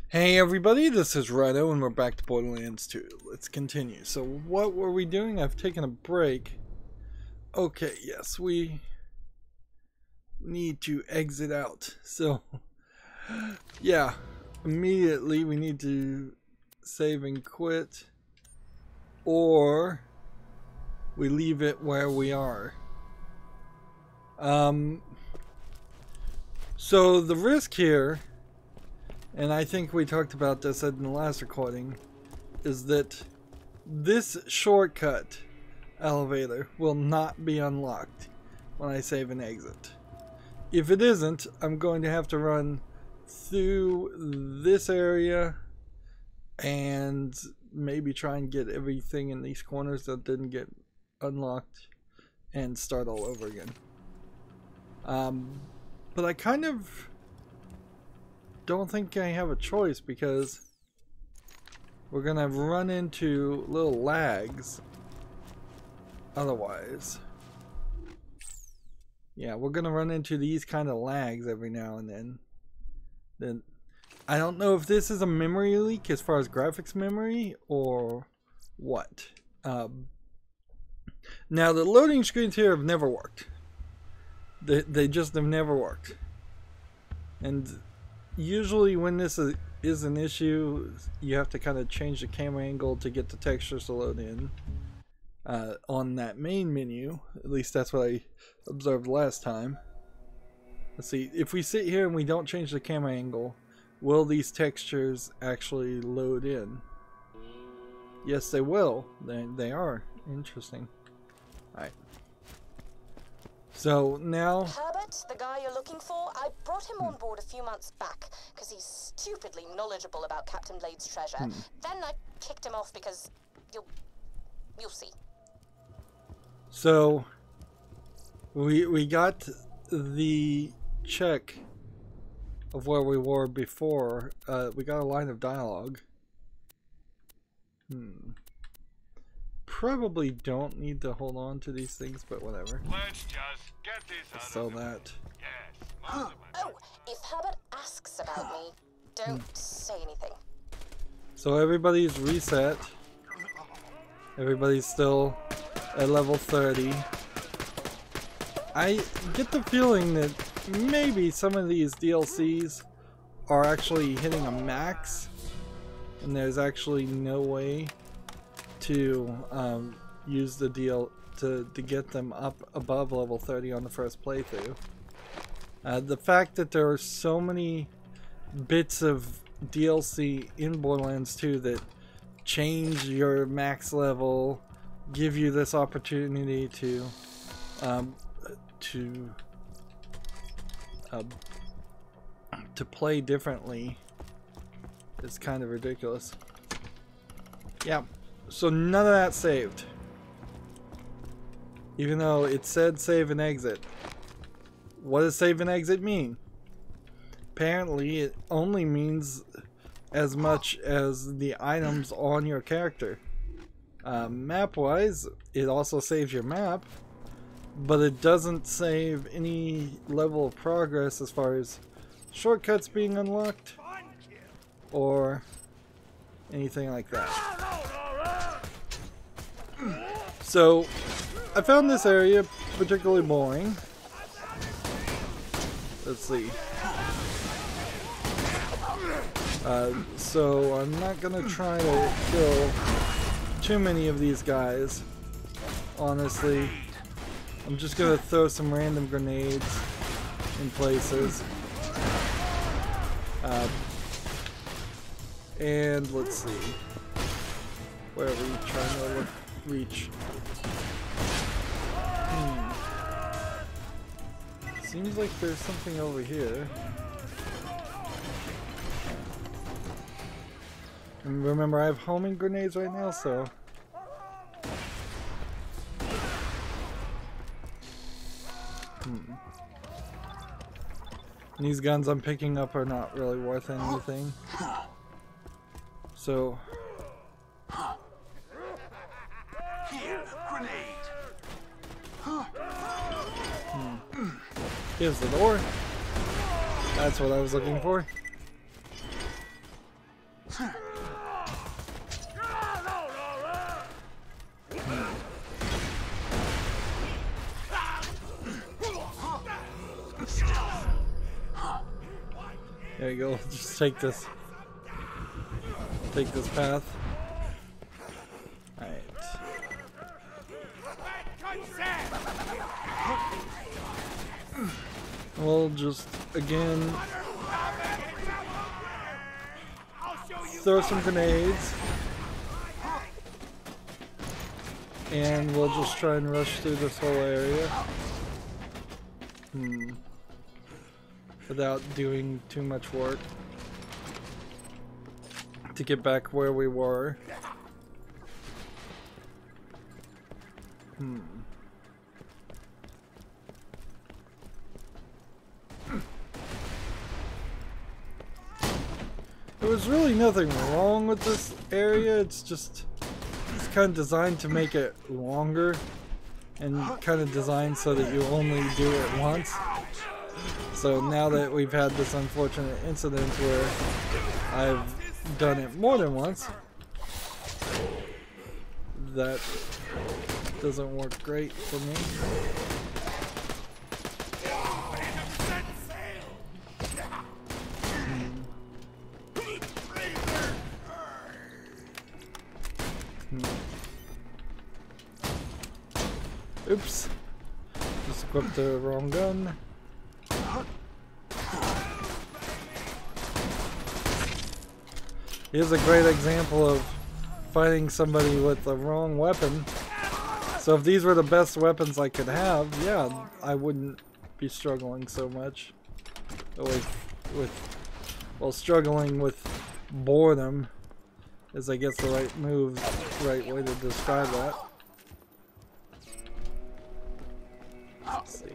Hey everybody, this is Rydo and we're back to Borderlands 2. Let's continue. So what were we doing? I've taken a break. Okay, yes, we need to exit out. So, yeah, immediately we need to save and quit. Or we leave it where we are. So the risk here, and I think we talked about this in the last recording, is that this shortcut elevator will not be unlocked when I save and exit. If it isn't, I'm going to have to run through this area and maybe try and get everything in these corners that didn't get unlocked and start all over again. But I kind of don't think I have a choice because we're gonna run into little lags otherwise. Yeah, we're gonna run into these kind of lags every now and then I don't know if this is a memory leak as far as graphics memory or what. Now the loading screens here have never worked. They just have never worked. And usually when this is an issue, you have to kind of change the camera angle to get the textures to load in on that main menu. At least that's what I observed last time. Let's see, if we sit here and we don't change the camera angle, will these textures actually load in? Yes, they will. They are. Interesting. Alright. So now... Herbert, the guy you're looking for, I brought him on board a few months back because he's stupidly knowledgeable about Captain Blade's treasure. Then I kicked him off because you'll see. So we got the check of where we were before. We got a line of dialogue. Probably don't need to hold on to these things, but whatever. Let's just get this out Sell of the that. Yes, mastermind. Oh, if Herbert asks about me, don't say anything. So everybody's reset. Everybody's still at level 30. I get the feeling that maybe some of these DLCs are actually hitting a max, and there's actually no way to use the deal to get them up above level 30 on the first playthrough. The fact that there are so many bits of DLC in Borderlands 2 that change your max level, give you this opportunity to play differently is kind of ridiculous. Yeah. So none of that saved. Even though it said save and exit. What does save and exit mean? Apparently it only means as much as the items on your character. Map wise, it also saves your map, but it doesn't save any level of progress as far as shortcuts being unlocked or anything like that. So, I found this area particularly boring. Let's see. So, I'm not gonna try to kill too many of these guys. Honestly, I'm just gonna throw some random grenades in places. And let's see. Where are we trying to reach? Seems like there's something over here. And remember, I have homing grenades right now, so... These guns I'm picking up are not really worth anything. So... Here, grenade. Here's the door. That's what I was looking for. There you go. Just take this. Take this path. Alright. We'll just again throw some grenades. And we'll just try and rush through this whole area. Without doing too much work to get back where we were. There was really nothing wrong with this area, it's kind of designed to make it longer and kind of designed so that you only do it once. So now that we've had this unfortunate incident where I've done it more than once, that doesn't work great for me. Oops. Just equipped the wrong gun. Here's a great example of fighting somebody with the wrong weapon. So if these were the best weapons I could have, yeah, I wouldn't be struggling so much. Well, struggling with boredom is, I guess, the right way to describe that. Let's see.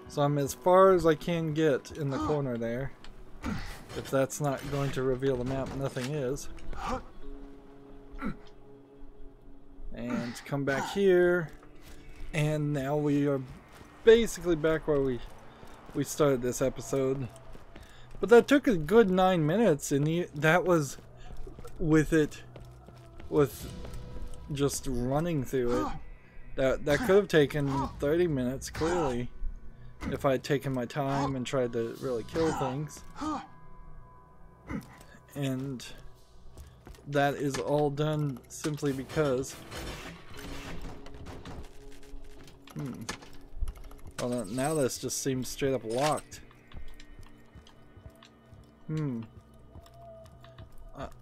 So I'm as far as I can get in the corner there. If that's not going to reveal the map, nothing is. And come back here. And now we are basically back where we started this episode. But that took a good 9 minutes, and that was with just running through it. That could have taken 30 minutes, clearly, if I had taken my time and tried to really kill things. And that is all done simply because well, now this just seems straight up locked.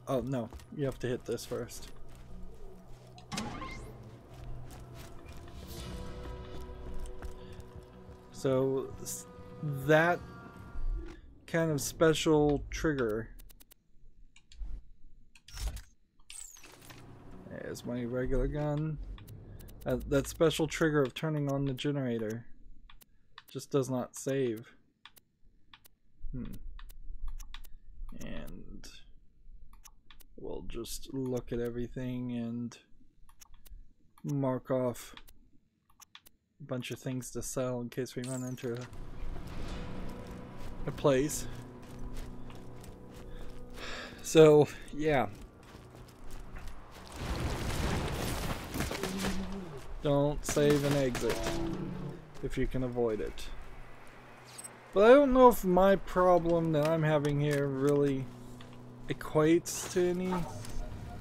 Oh no, you have to hit this first. So that kind of special trigger. There's my regular gun. That special trigger of turning on the generator just does not save. And we'll just look at everything and mark off a bunch of things to sell in case we run into a place. So, yeah. Don't save and exit if you can avoid it. But I don't know if my problem that I'm having here really equates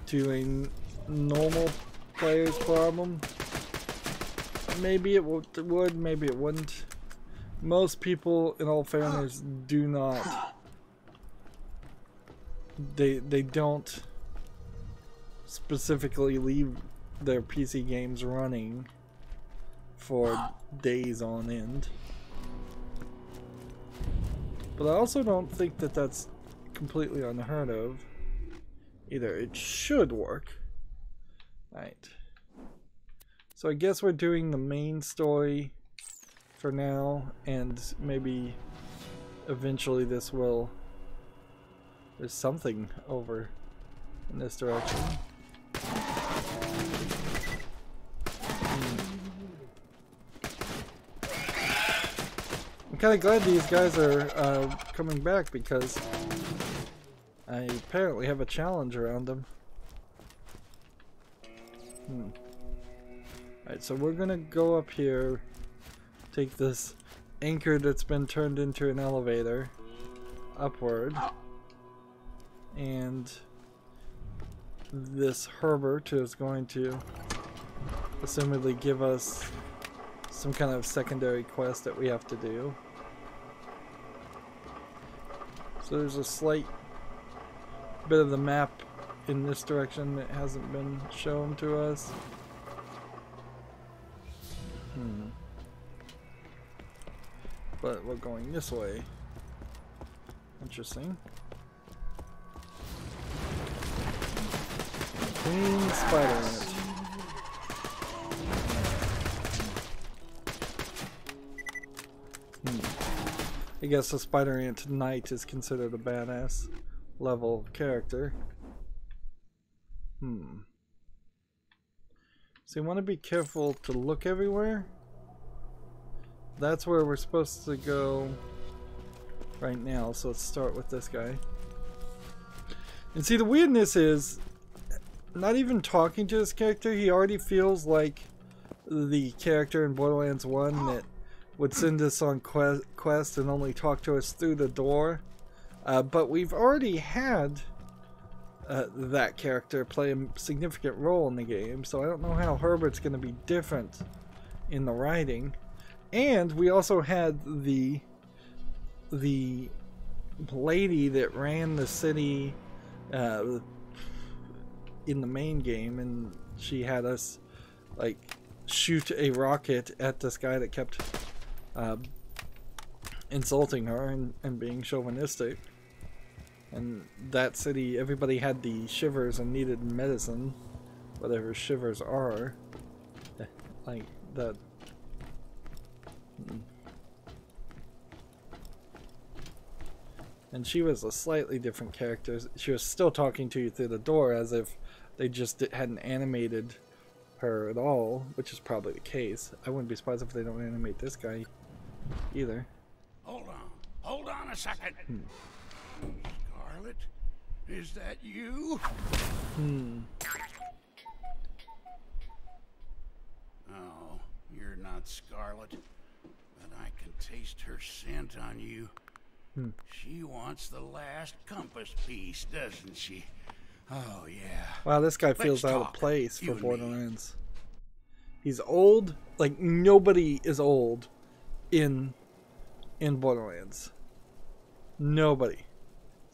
to a normal player's problem. Maybe it would, maybe it wouldn't. Most people, in all fairness, do not. They don't specifically leave their PC games running for days on end. But I also don't think that that's completely unheard of either. It should work. Right. So I guess we're doing the main story for now, and maybe eventually this will... There's something over in this direction. I'm kind of glad these guys are coming back because I apparently have a challenge around them. Alright, so we're gonna go up here, take this anchor that's been turned into an elevator upward, and this Herbert is going to assumedly give us some kind of secondary quest that we have to do. So there's a slight bit of the map in this direction that hasn't been shown to us. But we're going this way. Interesting. Queen spider ant. I guess the spider ant knight is considered a badass level character. So you want to be careful to look everywhere. That's where we're supposed to go right now, so let's start with this guy. And see, the weirdness is, not even talking to this character, he already feels like the character in Borderlands 1 that would send us on quest and only talk to us through the door. But we've already had that character play a significant role in the game, so I don't know how Herbert's going to be different in the writing. And we also had the lady that ran the city in the main game, and she had us like shoot a rocket at this guy that kept insulting her and being chauvinistic. And that city, everybody had the shivers and needed medicine, whatever shivers are, like that. And she was a slightly different character. She was still talking to you through the door as if they just hadn't animated her at all, which is probably the case. I wouldn't be surprised if they don't animate this guy either. Hold on a second. Scarlet, is that you? Oh, you're not Scarlet, but I can taste her scent on you. She wants the last compass piece, doesn't she? Oh, yeah. Wow, this guy feels out of place for Borderlands. He's old. Like, nobody is old in Borderlands. Nobody.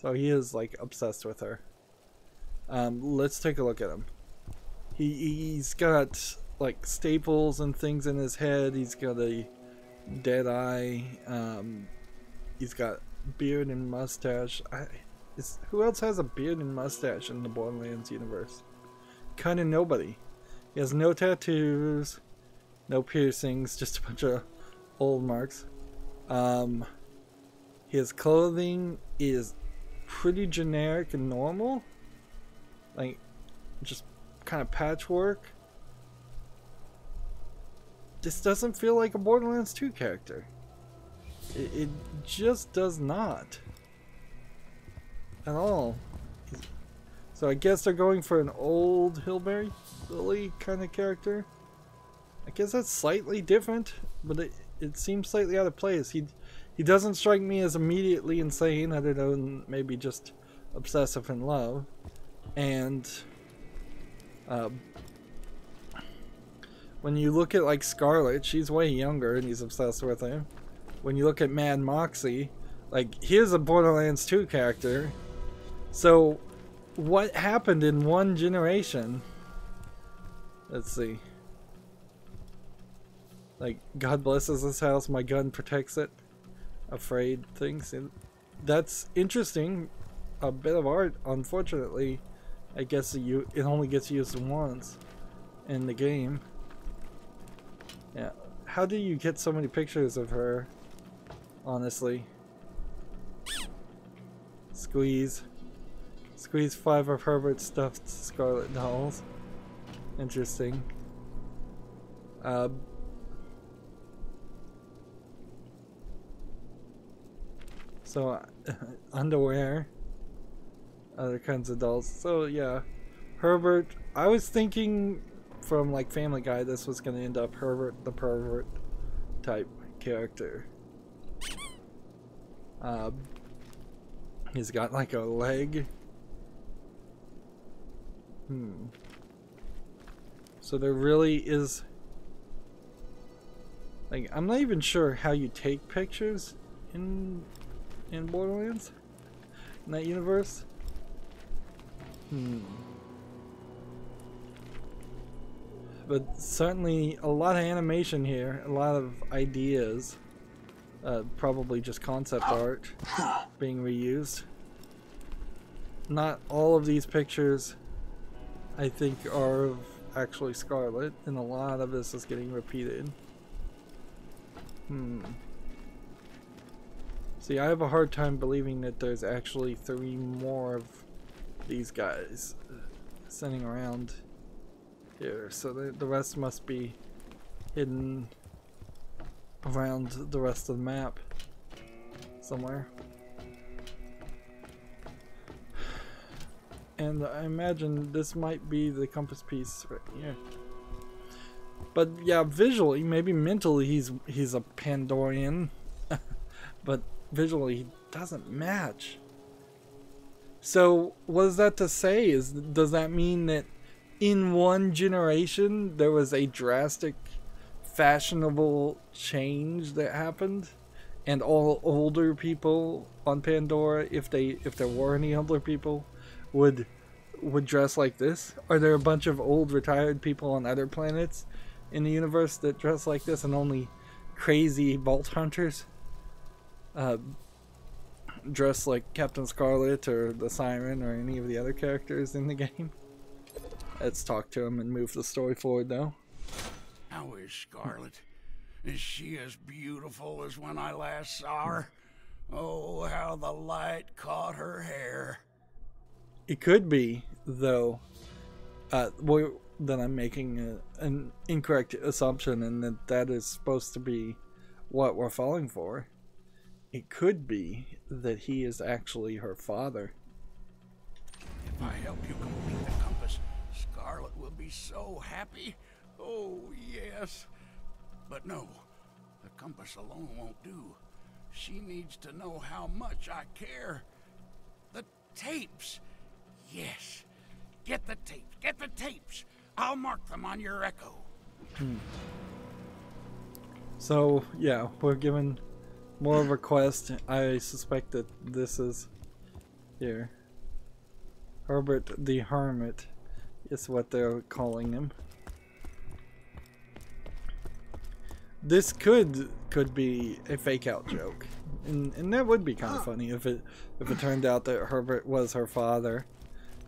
So he is, like, obsessed with her. Let's take a look at him. He's got, like, staples and things in his head. He's got a dead eye. He's got beard and mustache. Who else has a beard and mustache in the Borderlands universe? Kind of nobody. He has no tattoos, no piercings, just a bunch of old marks. His clothing is pretty generic and normal. Like, just kind of patchwork. This doesn't feel like a Borderlands 2 character. It just does not. At all. So I guess they're going for an old hillbilly kind of character. I guess that's slightly different, but it seems slightly out of place. He doesn't strike me as immediately insane, other than maybe just obsessive in love. And when you look at like Scarlet, she's way younger and he's obsessed with her. When you look at Mad Moxie, like, here's a Borderlands 2 character. So what happened in one generation? Let's see. Like, God blesses this house, my gun protects it. Afraid things. That's interesting. A bit of art. Unfortunately, I guess it only gets used once in the game. Yeah. How do you get so many pictures of her? Honestly. Squeeze 5 of Herbert's stuffed Scarlet dolls. Interesting. So, underwear, other kinds of dolls. So, yeah. Herbert, I was thinking from like Family Guy, this was going to end up Herbert the pervert type character. He's got like a leg. So there really is, like, I'm not even sure how you take pictures in Borderlands, in that universe. But certainly a lot of animation here, a lot of ideas, probably just concept art being reused. Not all of these pictures, I think, are of actually Scarlet, and a lot of this is getting repeated. See, I have a hard time believing that there's actually 3 more of these guys sitting around here, so the rest must be hidden around the rest of the map somewhere. And I imagine this might be the compass piece right here. But yeah, visually, maybe mentally he's a Pandorian, but visually he doesn't match. So what is that to say? Does that mean that in one generation there was a drastic fashionable change that happened, and all older people on Pandora, if there were any older people, would dress like this? Are there a bunch of old retired people on other planets in the universe that dress like this, and only crazy vault hunters dress like Captain Scarlet or the Siren or any of the other characters in the game? Let's talk to him and move the story forward, though. How is Scarlet? Is she as beautiful as when I last saw her? Oh, how the light caught her hair. It could be, though, that I'm making an incorrect assumption, and that is supposed to be what we're falling for. It could be that he is actually her father. If I help you complete the compass, Scarlet will be so happy. Oh, yes. But no, the compass alone won't do. She needs to know how much I care. The tapes. Yes. Get the tapes. Get the tapes. I'll mark them on your echo. So, yeah, we're given more of a quest. I suspect that this is here. Herbert the Hermit is what they're calling him. This could be a fake out joke. And that would be kind of funny if it turned out that Herbert was her father,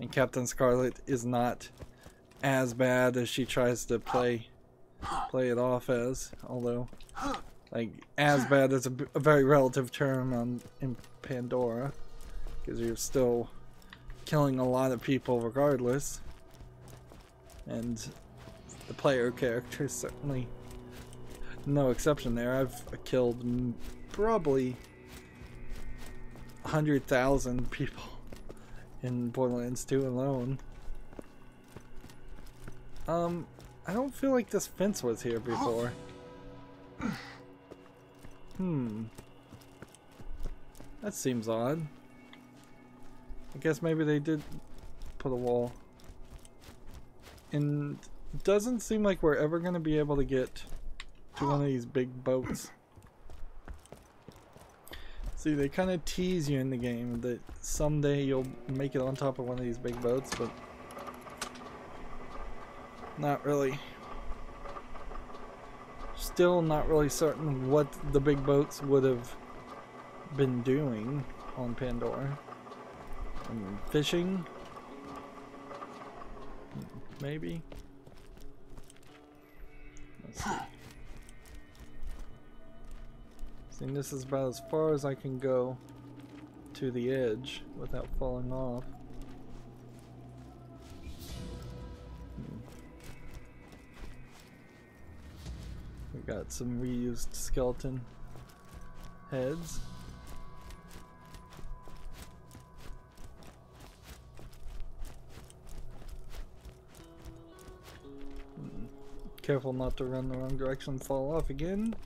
and Captain Scarlet is not as bad as she tries to play it off as. Although, like, as bad is a very relative term in Pandora, because you're still killing a lot of people regardless, and the player character is certainly no exception there. I've killed probably 100,000 people in Borderlands 2 alone. I don't feel like this fence was here before. That seems odd. I guess maybe they did put a wall. And it doesn't seem like we're ever going to be able to get to one of these big boats. See, they kind of tease you in the game that someday you'll make it on top of one of these big boats, but not really. Still not really certain what the big boats would have been doing on Pandora. Fishing? Maybe? Let's see. See, this is about as far as I can go to the edge without falling off. We got some reused skeleton heads. Careful not to run the wrong direction and fall off again.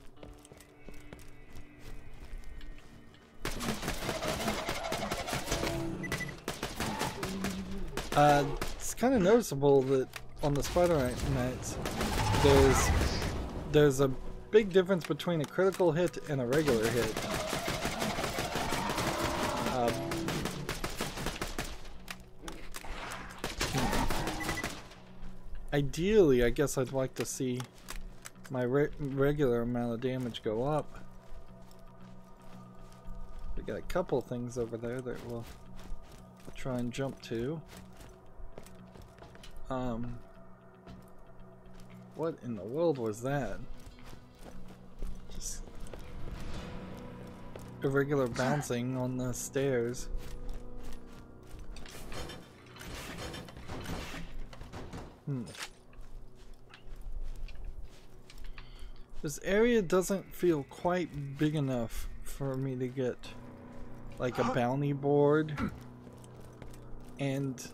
It's kind of noticeable that on the spider knights, there's a big difference between a critical hit and a regular hit. Ideally, I guess I'd like to see my regular amount of damage go up. We got a couple things over there that we'll try and jump to. What in the world was that? Just irregular bouncing on the stairs. This area doesn't feel quite big enough for me to get like a bounty board, and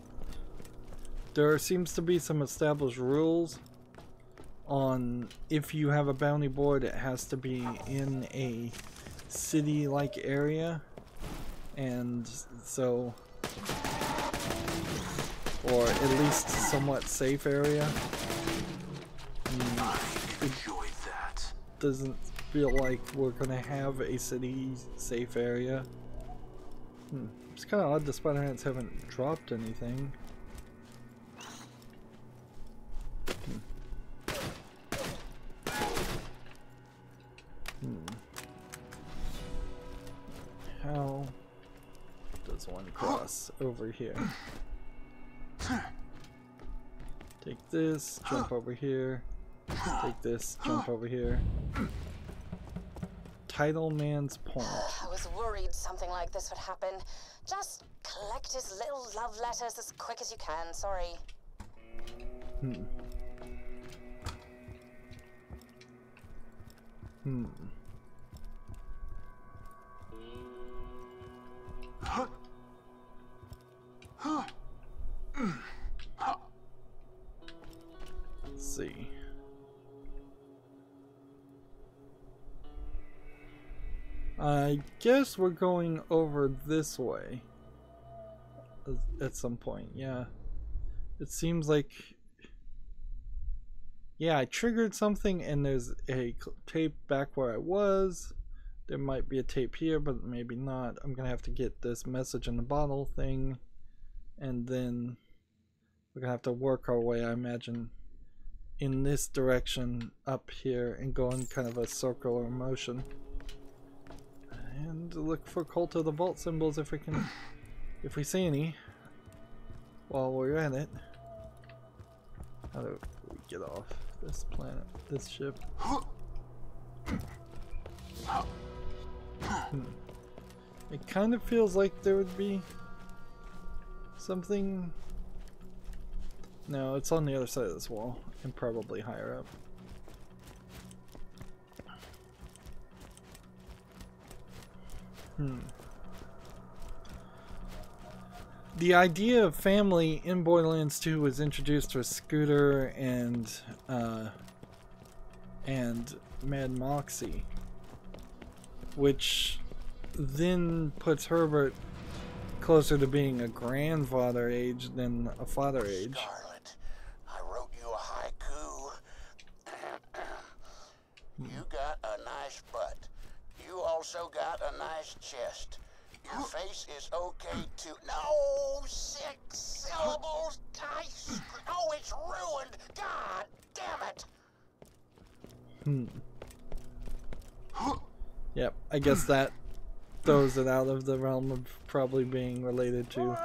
there seems to be some established rules on if you have a bounty board, it has to be in a city-like area, and so, or at least somewhat safe area. Doesn't feel like we're gonna have a city safe area. It's kind of odd the spider ants haven't dropped anything. How does one cross over here? Take this, jump over here. Take this, jump over here. Title Man's Point. I was worried something like this would happen. Just collect his little love letters as quick as you can, sorry. Let's see. I guess we're going over this way at some point, yeah. It seems like, yeah, I triggered something and there's a tape back where I was. There might be a tape here, but maybe not. I'm gonna have to get this message in the bottle thing, and then we're gonna have to work our way, I imagine, in this direction up here and go in kind of a circular motion. And look for Cult of the Vault symbols if we see any while we're at it. How do we get off this planet, this ship? It kind of feels like there would be something. No, it's on the other side of this wall and probably higher up. The idea of family in Borderlands 2 was introduced with Scooter and Mad Moxie, which then puts Herbert closer to being a grandfather age than a father age. Scarlet, I wrote you a haiku. You got a nice butt. You also got a nice chest. Your face is okay too. No, 6 syllables. Oh, it's ruined. God damn it. Yep, I guess that throws it out of the realm of probably being related to.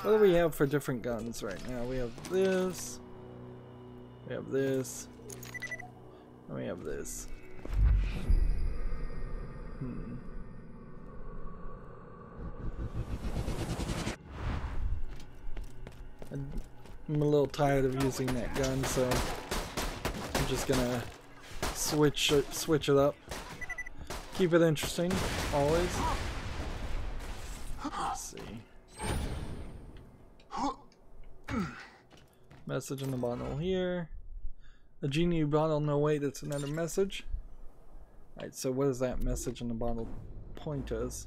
What do we have for different guns right now? We have this, we have this, and we have this. I'm a little tired of using that gun, so I'm just gonna switch it up. Keep it interesting, always. Let's see. Message in the bottle here. A genie bottle, no wait, it's another message. Alright, so what does that message in the bottle point us?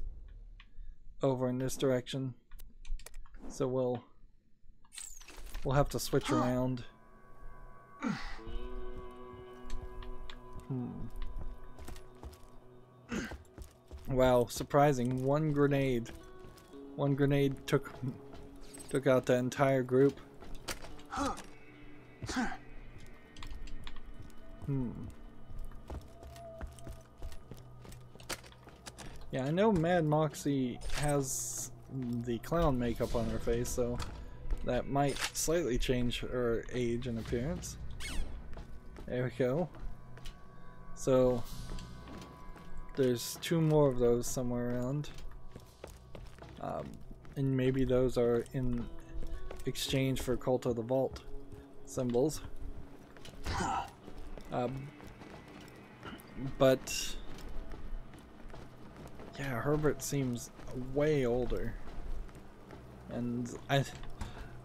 Over in this direction. So we'll have to switch around. Wow, surprising. One grenade took out the entire group. Yeah, I know Mad Moxie has the clown makeup on her face, so that might slightly change her age and appearance. There we go. So there's 2 more of those somewhere around. And maybe those are in exchange for Cult of the Vault symbols. But yeah, Herbert seems way older, and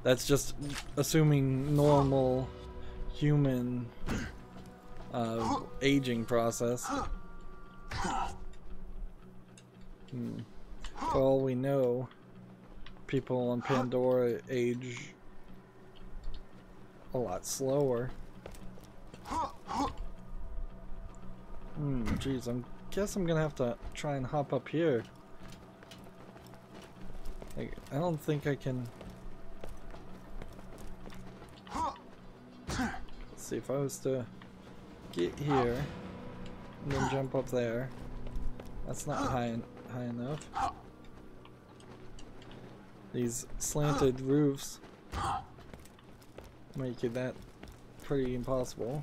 that's just assuming normal human aging process. For all we know, people on Pandora age a lot slower. Geez, I guess I'm gonna have to try and hop up here. Like, I don't think I can. Let's see, if I was to get here and then jump up there, that's not high enough. These slanted roofs make it that pretty impossible.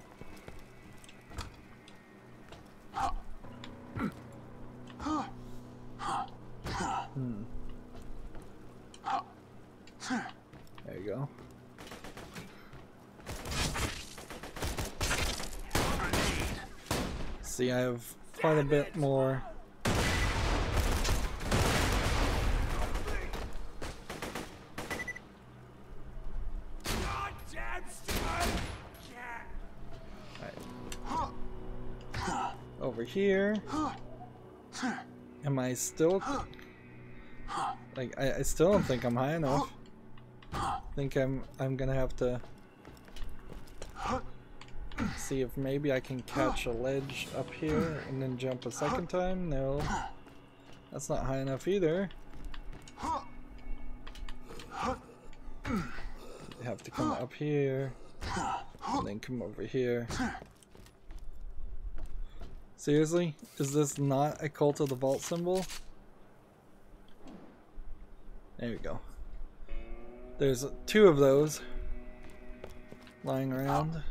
There you go. See, I have quite a bit more. Over here. Am I still like I still don't think I'm high enough. I think I'm gonna have to see if maybe I can catch a ledge up here and then jump a second time. No, that's not high enough either. You have to come up here and then come over here. Seriously? Is this not a Cult of the Vault symbol? There we go. There's 2 of those lying around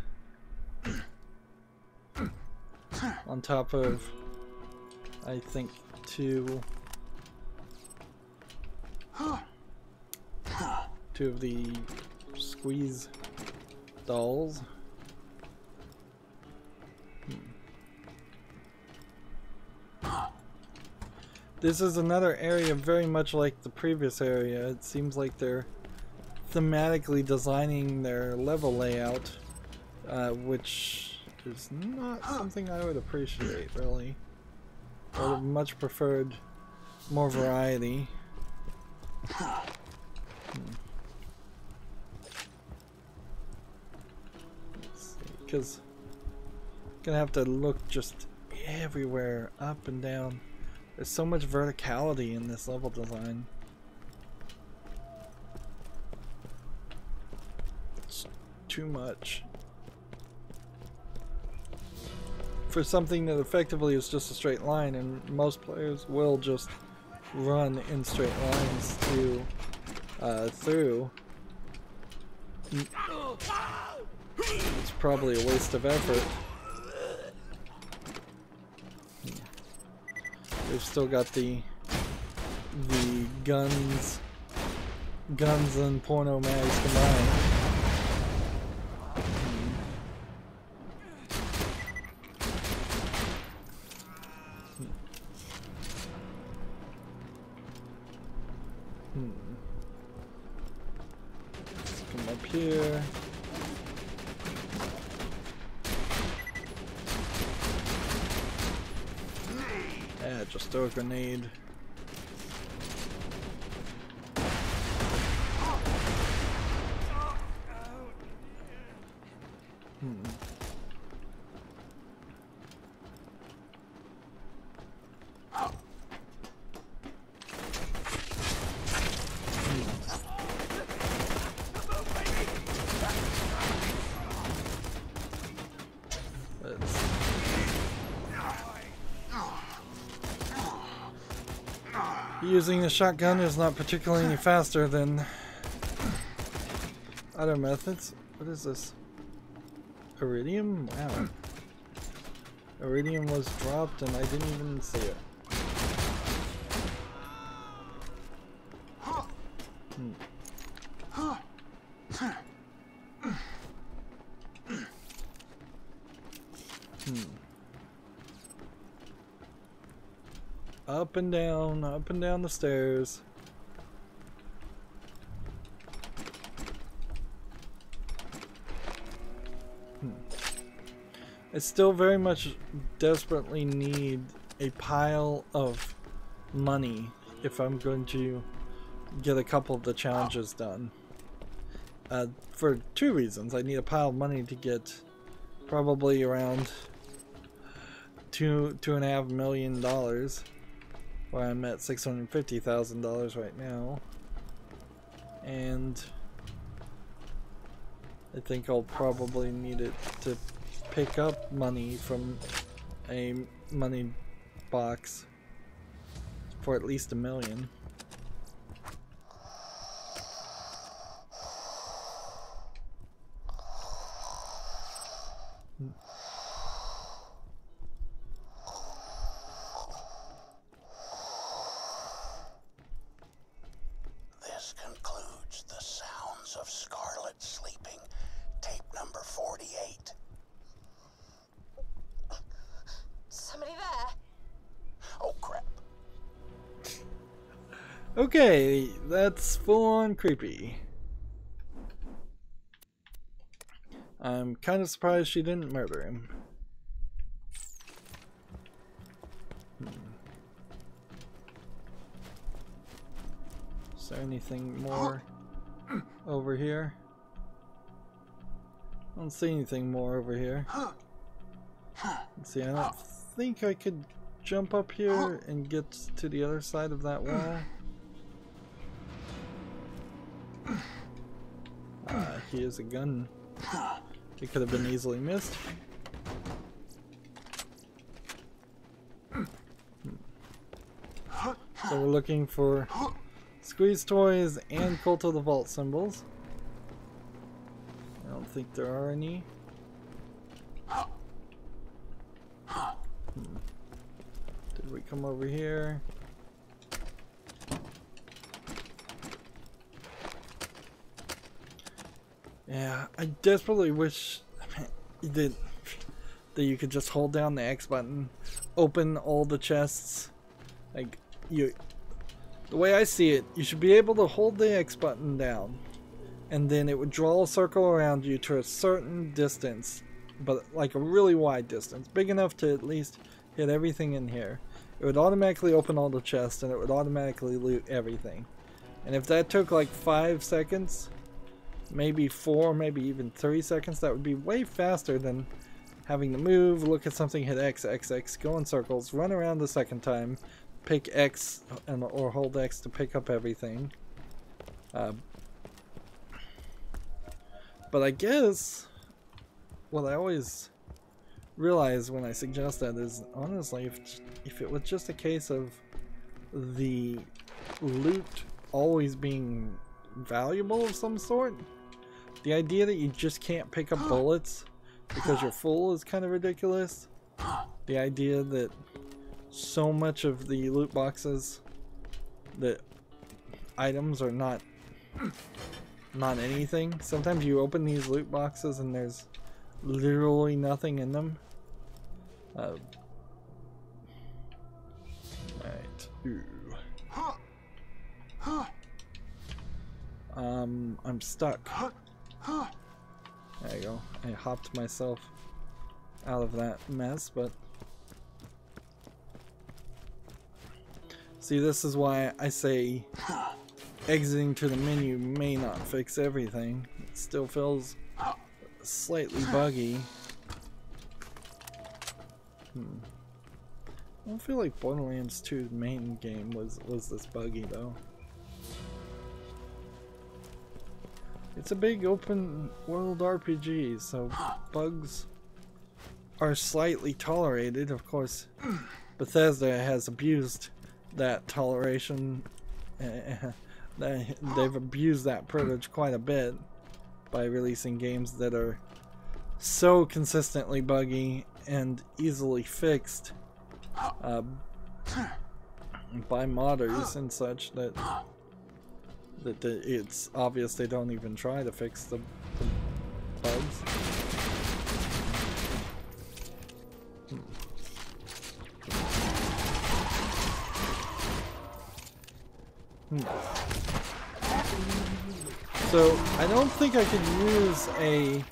on top of, I think, 2 of the squeeze dolls. This is another area very much like the previous area. It seems like they're thematically designing their level layout, which is not something I would appreciate, really. I would have much preferred more variety. Let's see, because I'm gonna have to look just everywhere, up and down. There's so much verticality in this level design. It's too much. For something that effectively is just a straight line, and most players will just run in straight lines through. It's probably a waste of effort. We've still got the guns and porno mags combined. Let's come up here. Yeah, just throw a grenade. Using the shotgun is not particularly any faster than other methods. What is this? Iridium? Wow. Iridium was dropped and I didn't even see it. Up and down the stairs. I still very much desperately need a pile of money if I'm going to get a couple of the challenges done. For two reasons. I need a pile of money to get probably around $2.5 million, where I'm at $650,000 right now, and I think I'll probably need it to pick up money from a money box for at least $1 million. This concludes the sounds of Scarlet sleeping. Tape number 48. Somebody there? Oh, crap. Okay, that's full on creepy. I'm kind of surprised she didn't murder him. Is there anything more over here? I don't see anything more over here. Let's see, I don't think I could jump up here and get to the other side of that wall. He has a gun. It could have been easily missed. So we're looking for squeeze toys and Cult of the Vault symbols. I don't think there are any. Did we come over here? Yeah, I desperately wish that you could just hold down the X button, open all the chests. Like, the way I see it, you should be able to hold the X button down, and then it would draw a circle around you to a certain distance, but like a really wide distance, big enough to at least hit everything in here. It would automatically open all the chests, and it would automatically loot everything. And if that took like 5 seconds, maybe 4, maybe even 3 seconds, that would be way faster than having to move, look at something, hit X, X, X, go in circles, run around the second time, pick X or hold X to pick up everything. But I guess what I always realize when I suggest that is, honestly, if it was just a case of the loot always being valuable of some sort, the idea that you just can't pick up bullets because you're full is kind of ridiculous. The idea that so much of the loot boxes, that items are not anything. Sometimes you open these loot boxes and there's literally nothing in them. Right. I'm stuck. There you go. I hopped myself out of that mess, but see, this is why I say exiting to the menu may not fix everything. It still feels slightly buggy. I don't feel like Borderlands 2's main game was this buggy though. It's a big open world RPG, so bugs are slightly tolerated. Of course, Bethesda has abused that toleration. They've abused that privilege quite a bit by releasing games that are so consistently buggy and easily fixed by modders and such that it's obvious they don't even try to fix the bugs. So I don't think I could use I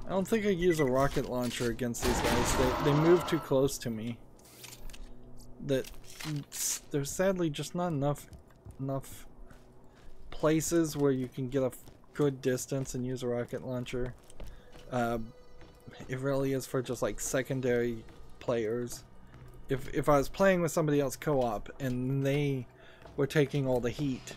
don't think I could use a rocket launcher against these guys. They move too close to me. There's sadly just not enough places where you can get a good distance and use a rocket launcher. It really is for just like secondary players. If I was playing with somebody else co-op and they were taking all the heat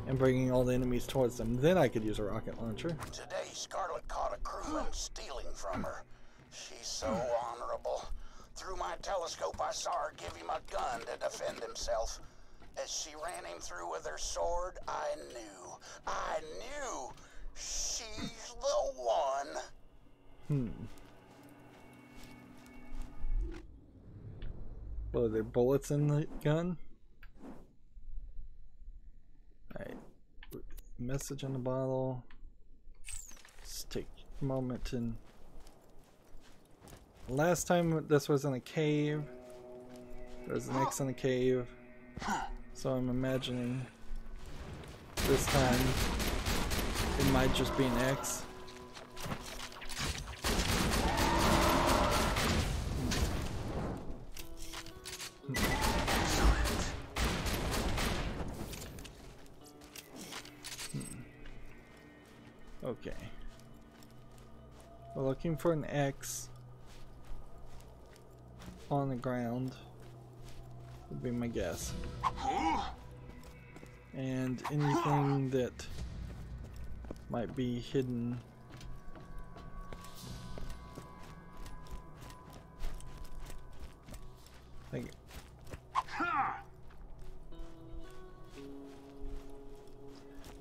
and bringing all the enemies towards them, then I could use a rocket launcher. Today, Scarlet caught a crewman stealing from her. She's so honorable. Through my telescope, I saw her give him a gun to defend himself. As she ran him through with her sword, I knew she's the one. Well, are there bullets in the gun? Alright. Message in the bottle. Let's take a moment and... Last time this was in a cave. There's an X in the cave. So I'm imagining this time it might just be an X. Okay. We're looking for an X on the ground, would be my guess. And anything that might be hidden.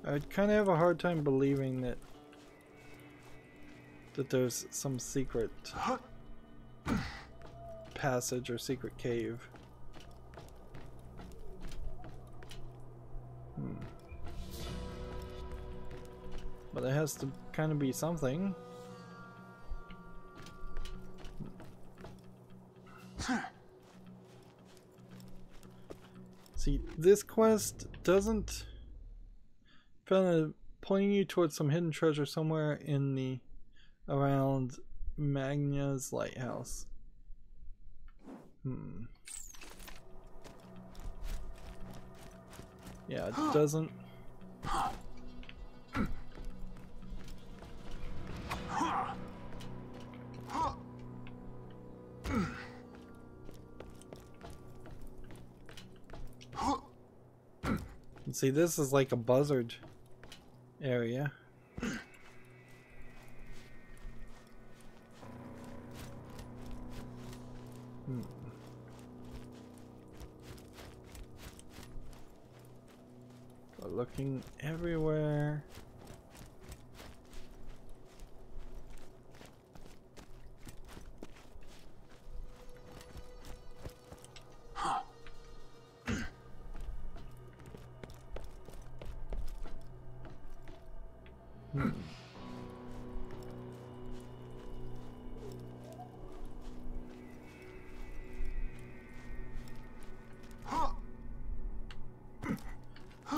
I'd kind of have a hard time believing that there's some secret passage or secret cave. But it has to kind of be something. See, this quest doesn't kind of pointing you towards some hidden treasure somewhere in the around Magna's lighthouse. Yeah, it doesn't. See, this is like a buzzard area. We're looking everywhere.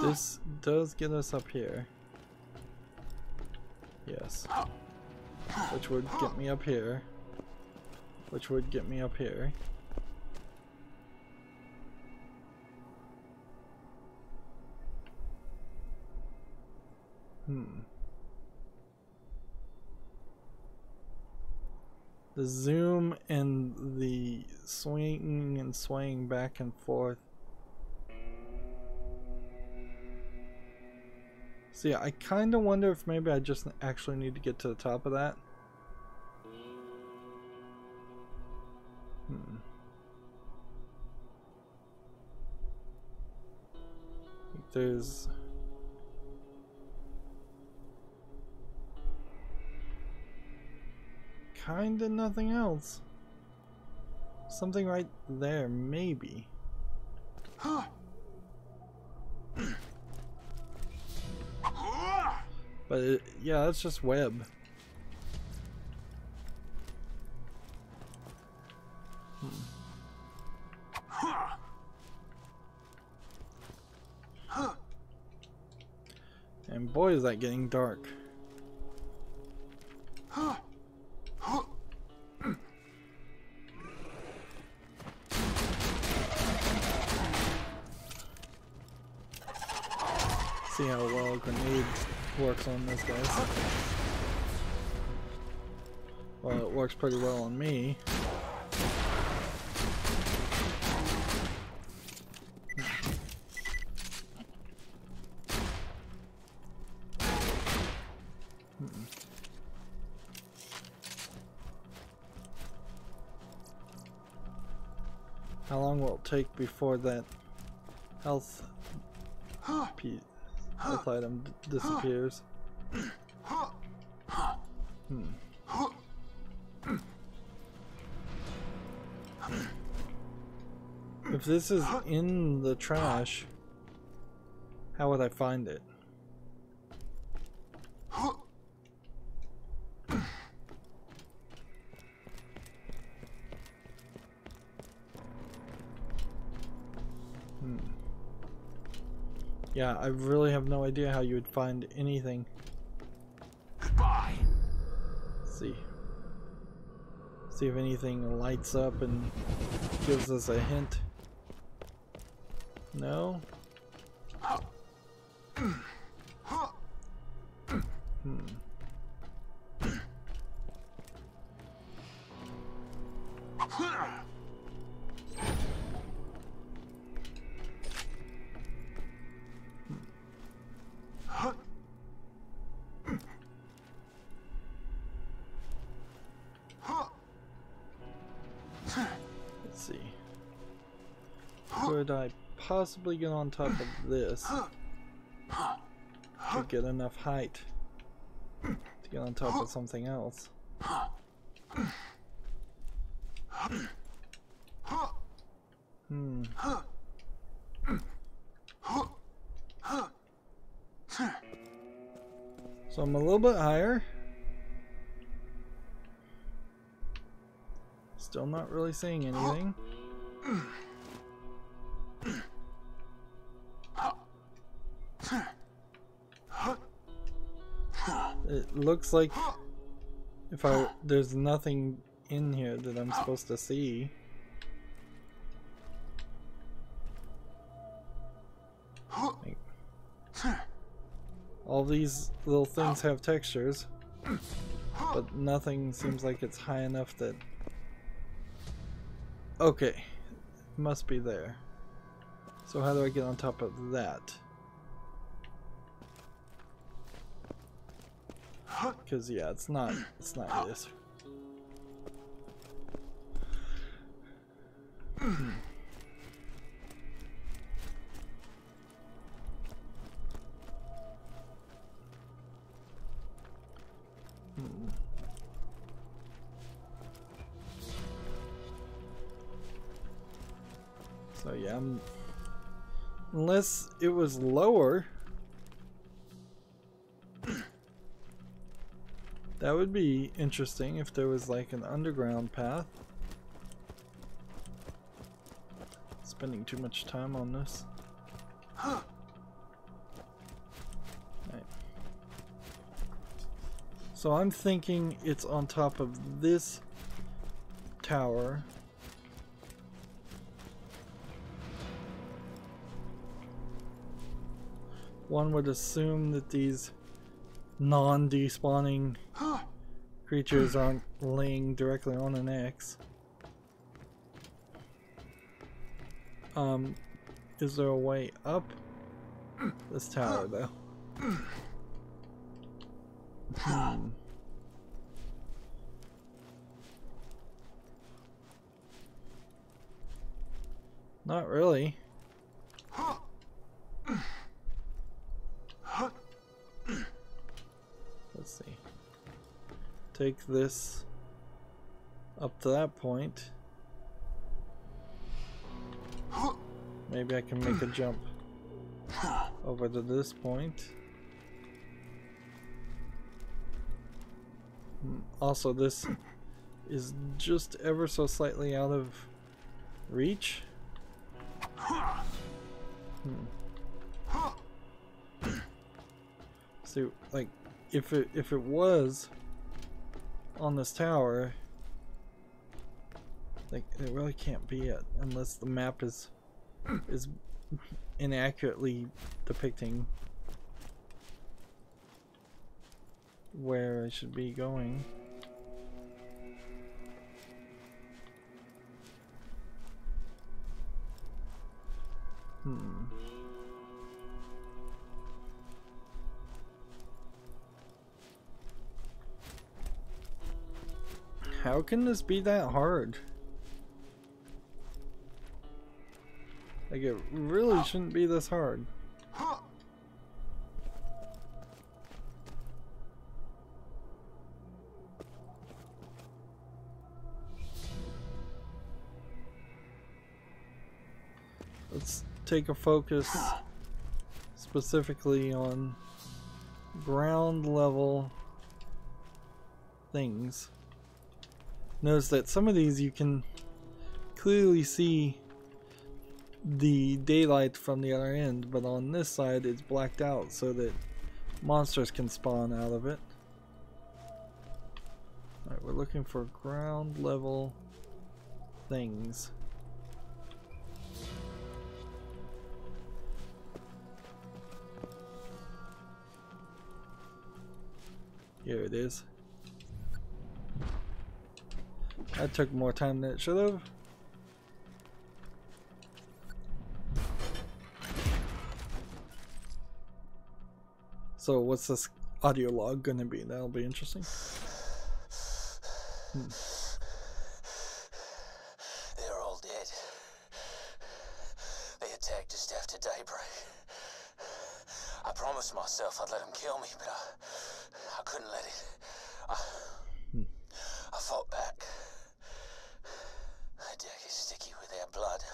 This does get us up here. Yes. Which would get me up here. Which would get me up here. The zoom and the swinging and swaying back and forth. See, I kind of wonder if maybe I just actually need to get to the top of that. There's kinda nothing else. Something right there, maybe. But yeah, that's just web. And boy, is that getting dark. See how well a grenade works on this, guys. Well, it works pretty well on me. How long will it take before that health item disappears? If this is in the trash, how would I find it? Yeah, I really have no idea how you would find anything. Goodbye. See if anything lights up and gives us a hint. No? Let's see. Could I possibly get on top of this to get enough height to get on top of something else? So I'm a little bit higher. Still not really seeing anything. It looks like there's nothing in here that I'm supposed to see. Like, all these little things have textures, but nothing seems like it's high enough that... Okay, must be there. So how do I get on top of that? Because yeah, it's not this. So yeah, unless it was lower, that would be interesting if there was like an underground path. Spending too much time on this. Right. So I'm thinking it's on top of this tower. One would assume that these non-despawning creatures aren't laying directly on an X. Is there a way up this tower though? Not really. Let's see. Take this up to that point. Maybe I can make a jump over to this point. Also, this is just ever so slightly out of reach. See, like, if it was on this tower, like, it really can't be it unless the map is inaccurately depicting where I should be going. How can this be that hard? Like, it really shouldn't be this hard. Let's take a focus specifically on ground level things. Notice that some of these you can clearly see the daylight from the other end, but on this side it's blacked out so that monsters can spawn out of it. Alright, we're looking for ground level things. Here it is. That took more time than it should have. So what's this audio log gonna be? That'll be interesting. They're all dead. They attacked just after daybreak. I promised myself I'd let them kill me, but I couldn't let it. I fought back. My deck is sticky with their blood.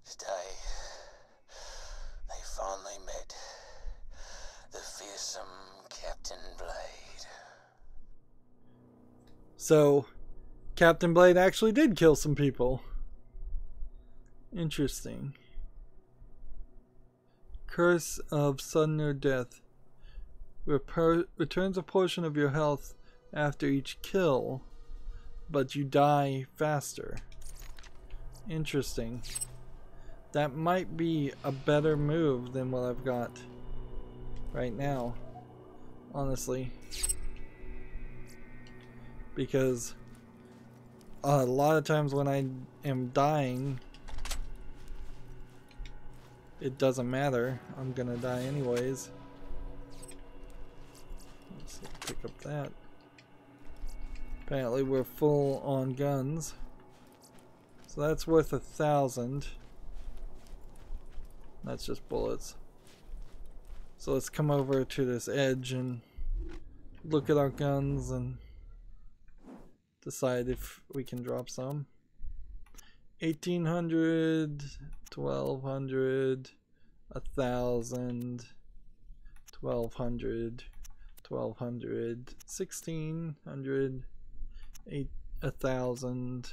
Today, they finally met the fearsome Captain Blade. So, Captain Blade actually did kill some people. Interesting. Curse of sudden death. Returns a portion of your health after each kill, but you die faster. Interesting. That might be a better move than what I've got right now, honestly. Because a lot of times when I am dying, it doesn't matter. I'm gonna die anyways. Let's pick up that. Apparently we're full on guns. So that's worth 1,000. That's just bullets. So let's come over to this edge and look at our guns and decide if we can drop some. 1,800, 1,200, 1,000, 1,200, 1,200, 1,600, 1,000,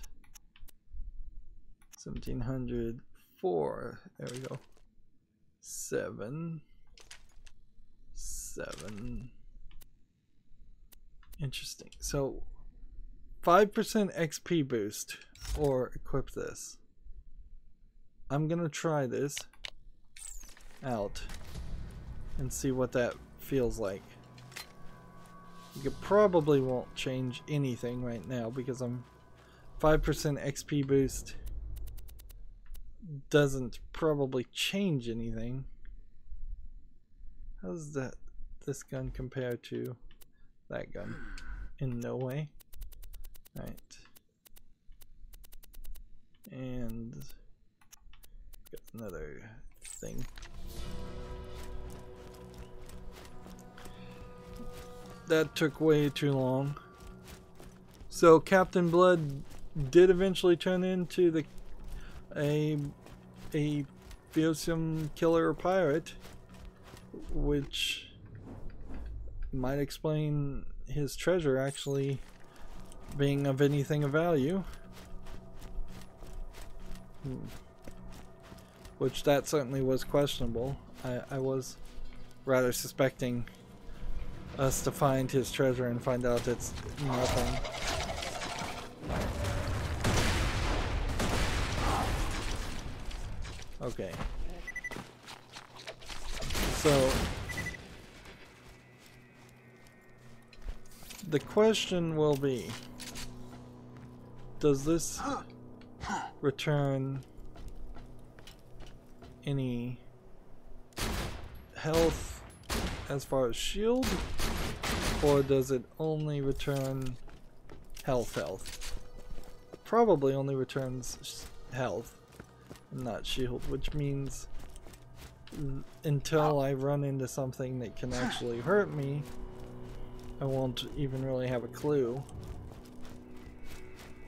1,700, 4. There we go. 7. 7. Interesting. So 5% XP boost or equip this. I'm gonna try this out and see what that feels like. It probably won't change anything right now because I'm 5% XP boost doesn't probably change anything. How does this gun compare to that gun? In no way. Right. And got another thing. That took way too long. So Captain Blood did eventually turn into a fearsome killer pirate, which might explain his treasure actually being of anything of value. Which that certainly was questionable. I was rather suspecting us to find his treasure and find out it's nothing. Okay. So the question will be, does this return any health as far as shield, or does it only return health? Probably only returns health, not shield, which means until I run into something that can actually hurt me, I won't even really have a clue.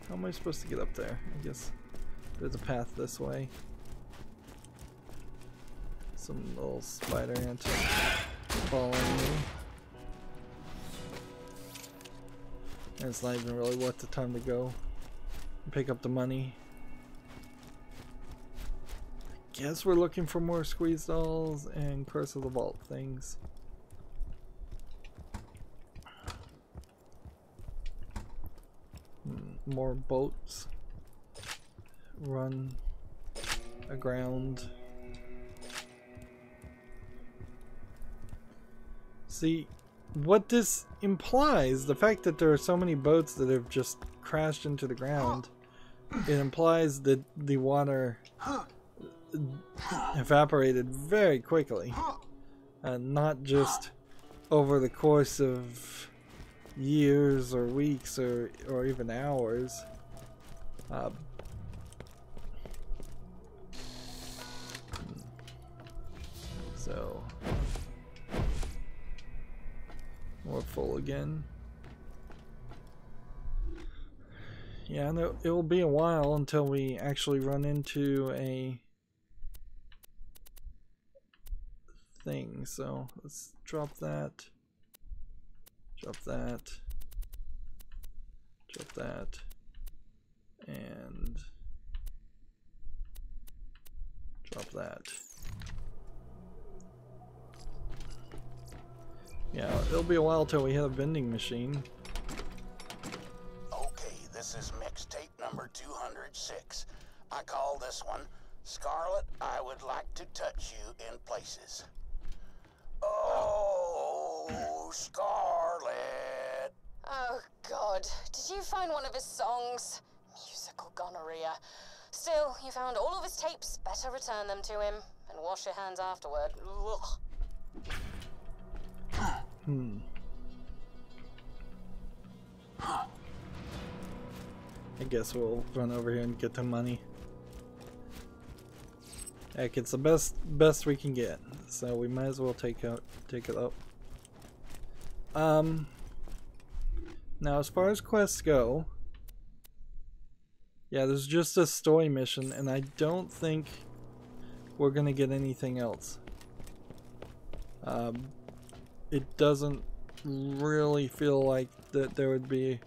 How am I supposed to get up there? I guess there's a path this way. Some little spider ants following me. And it's not even really worth the time to go and pick up the money. I guess we're looking for more squeeze dolls and Curse of the Vault things. More boats run aground. See, what this implies, the fact that there are so many boats that have just crashed into the ground, it implies that the water evaporated very quickly, not just over the course of years or weeks or even hours. So we're full again. Yeah, and it will be a while until we actually run into a thing. So let's drop that. Drop that. Drop that. And drop that. Yeah, it'll be a while till we hit a vending machine. Okay, this is mixtape number 206. I call this one Scarlet, I Would Like to Touch You in Places. Oh, Scarlet. Oh, God. Did you find one of his songs? Musical gonorrhea. Still, you found all of his tapes. Better return them to him and wash your hands afterward. Ugh. I guess we'll run over here and get the money. Heck, it's the best we can get, so we might as well take it up. Now as far as quests go, yeah, there's just a story mission, and I don't think we're gonna get anything else. It doesn't really feel like that there would be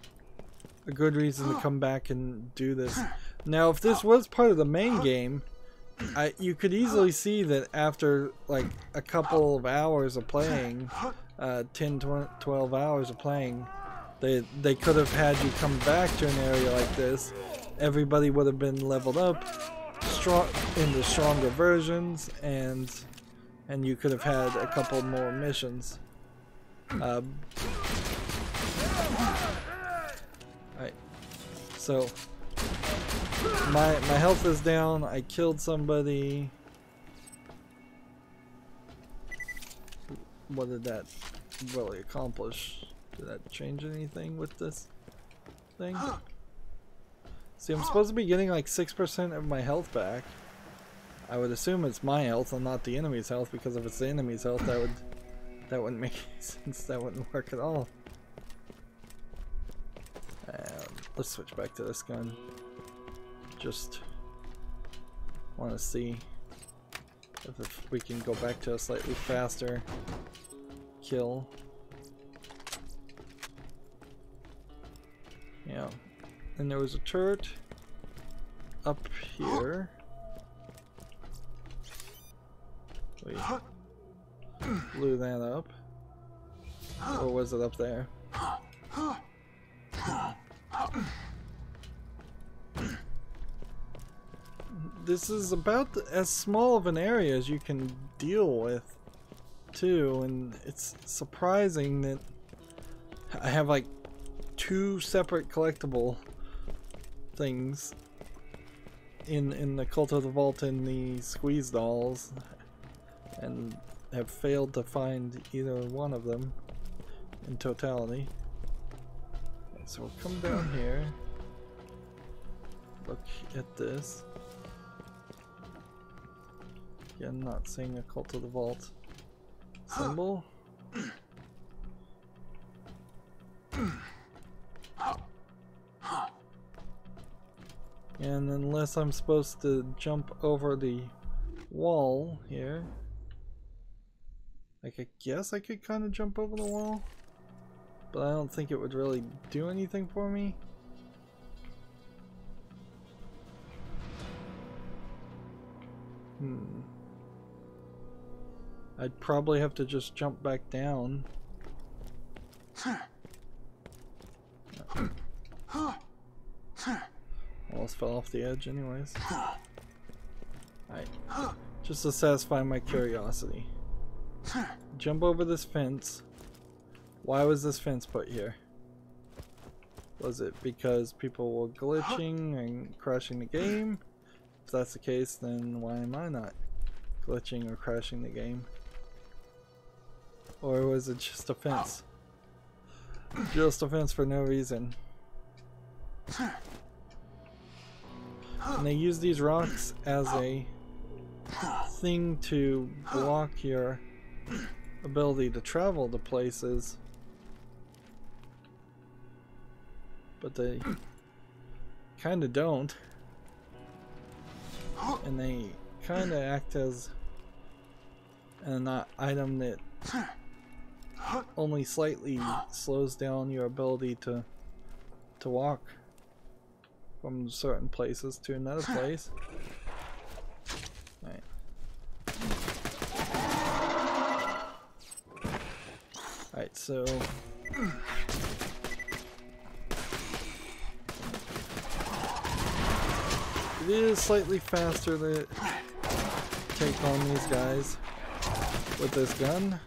a good reason to come back and do this. Now, if this was part of the main game, you could easily see that after like a couple of hours of playing, 10, 12 hours of playing, they could have had you come back to an area like this. Everybody would have been leveled up, into stronger versions, and you could have had a couple more missions. Right. So my health is down. I killed somebody. What did that really accomplish? Did that change anything with this thing? See, I'm supposed to be getting like 6% of my health back. I would assume it's my health and not the enemy's health, because if it's the enemy's health, that wouldn't make any sense. That wouldn't work at all. Let's switch back to this gun. Just want to see if we can go back to a slightly faster kill. Yeah. And there was a turret up here. We blew that up. Or was it up there? This is about as small of an area as you can deal with, too, and it's surprising that I have like 2 separate collectible things in the Cult of the Vault and the Squeeze Dolls, and have failed to find either one of them in totality. Okay, so we'll come down here, look at this. Again, not seeing a Cult of the Vault symbol. And unless I'm supposed to jump over the wall here, like, I guess I could kind of jump over the wall, but I don't think it would really do anything for me. I'd probably have to just jump back down. Almost fell off the edge anyways. Alright. Just to satisfy my curiosity. Jump over this fence. Why was this fence put here? Was it because people were glitching and crashing the game? If that's the case, then why am I not glitching or crashing the game? Or was it just a fence? Just a fence for no reason. And they use these rocks as a thing to block your ability to travel to places. But they kinda don't. And they kinda act as an item that only slightly slows down your ability to walk from certain places to another place. Right. Alright, so it is slightly faster to take on these guys with this gun.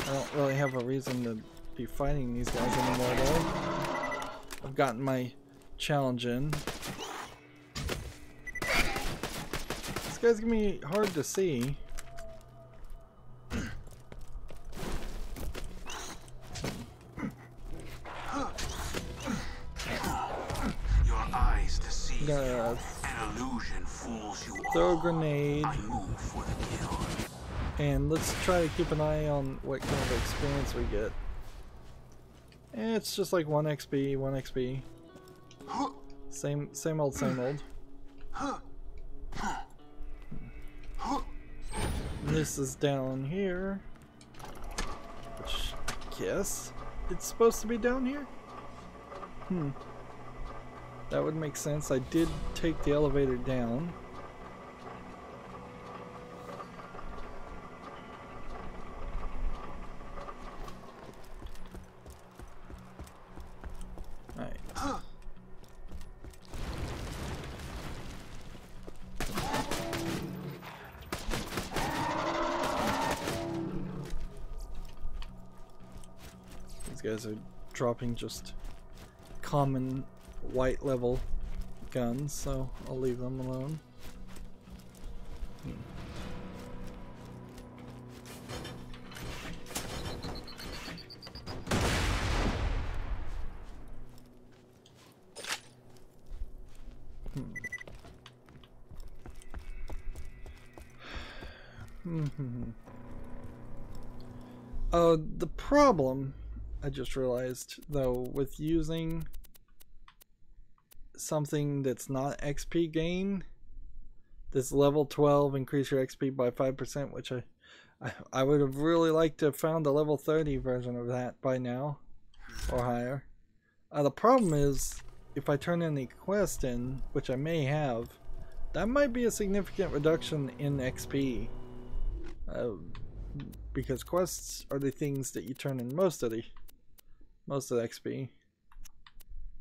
I don't really have a reason to be fighting these guys anymore though. I've gotten my challenge in. This guy's gonna be hard to see. Your eyes deceive you. An illusion fools you all. Throw a grenade. I move for the kill. And let's try to keep an eye on what kind of experience we get. And it's just like 1 XP, 1 XP. Same old, same old. This is down here. Which, I guess it's supposed to be down here? That would make sense. I did take the elevator down. These guys are dropping just common white level guns, so I'll leave them alone. The problem I just realized though with using something that's not XP gain, this level 12 increase your XP by 5%, which I would have really liked to have found a level 30 version of that by now or higher. The problem is if I turn any quest in, which I may have, that might be a significant reduction in XP. Because quests are the things that you turn in most of the XP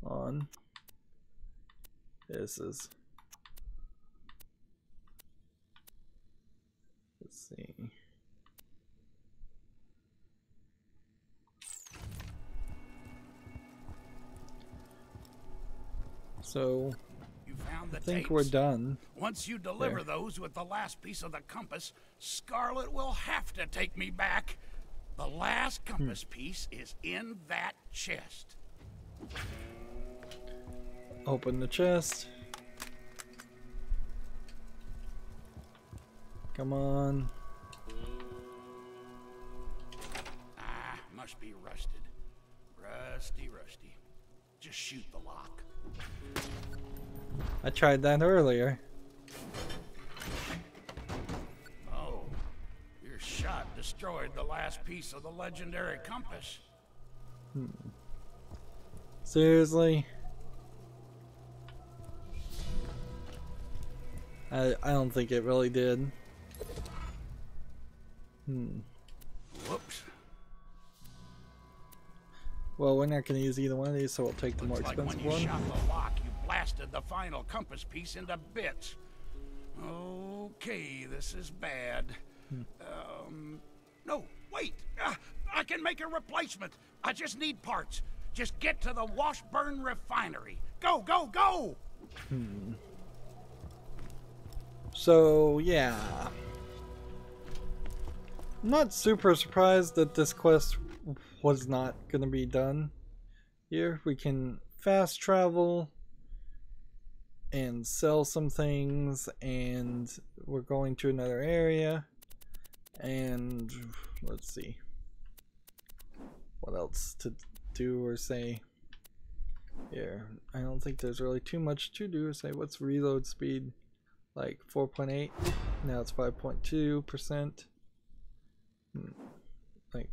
on. This is, let's see. So You found the I think tapes. we're done. Once you deliver those with the last piece of the compass, Scarlet will have to take me back. The last compass piece is in that chest. Open the chest. Come on. Ah, must be rusted. Rusty. Just shoot the lock. I tried that earlier. Oh, your shot destroyed the last piece of the legendary compass. Seriously? I don't think it really did. Whoops. Well, we're not going to use either one of these, so we'll take the more Looks like expensive when you one. shot the lock, you blasted the final compass piece into bits. Okay, this is bad. No, wait. I can make a replacement. I just need parts. Just get to the Washburn refinery. Go! So, yeah. I'm not super surprised that this quest was not going to be done here. We can fast travel and sell some things, and we're going to another area, and let's see what else to do or say here. I don't think there's really too much to do or say. What's reload speed? Like 4.8. Now it's 5.2%. Like,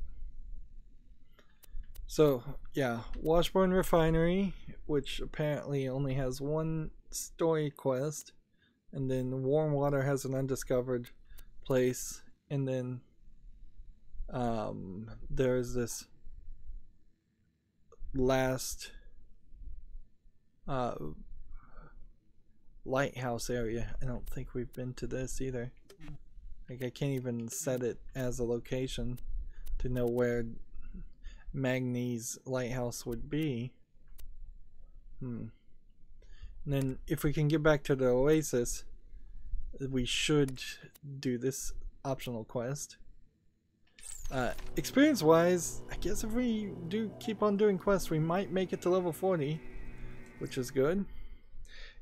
so yeah, Washburn Refinery, which apparently only has one story quest, and then Warm Water has an undiscovered place, and then there's this last lighthouse area. I don't think we've been to this either. Like, I can't even set it as a location to know where Magni's lighthouse would be. And then if we can get back to the Oasis, we should do this optional quest. Experience wise, I guess if we do keep on doing quests, we might make it to level 40, which is good.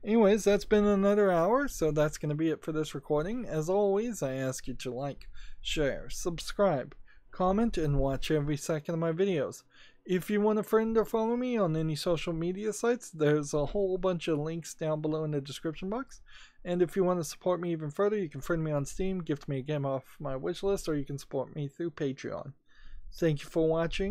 Anyways, that's been another hour, so that's going to be it for this recording. As always, I ask you to like, share, subscribe, comment, and watch every second of my videos. If you want to friend or follow me on any social media sites, there's a whole bunch of links down below in the description box. And if you want to support me even further, you can friend me on Steam, gift me a game off my wishlist, or you can support me through Patreon. Thank you for watching.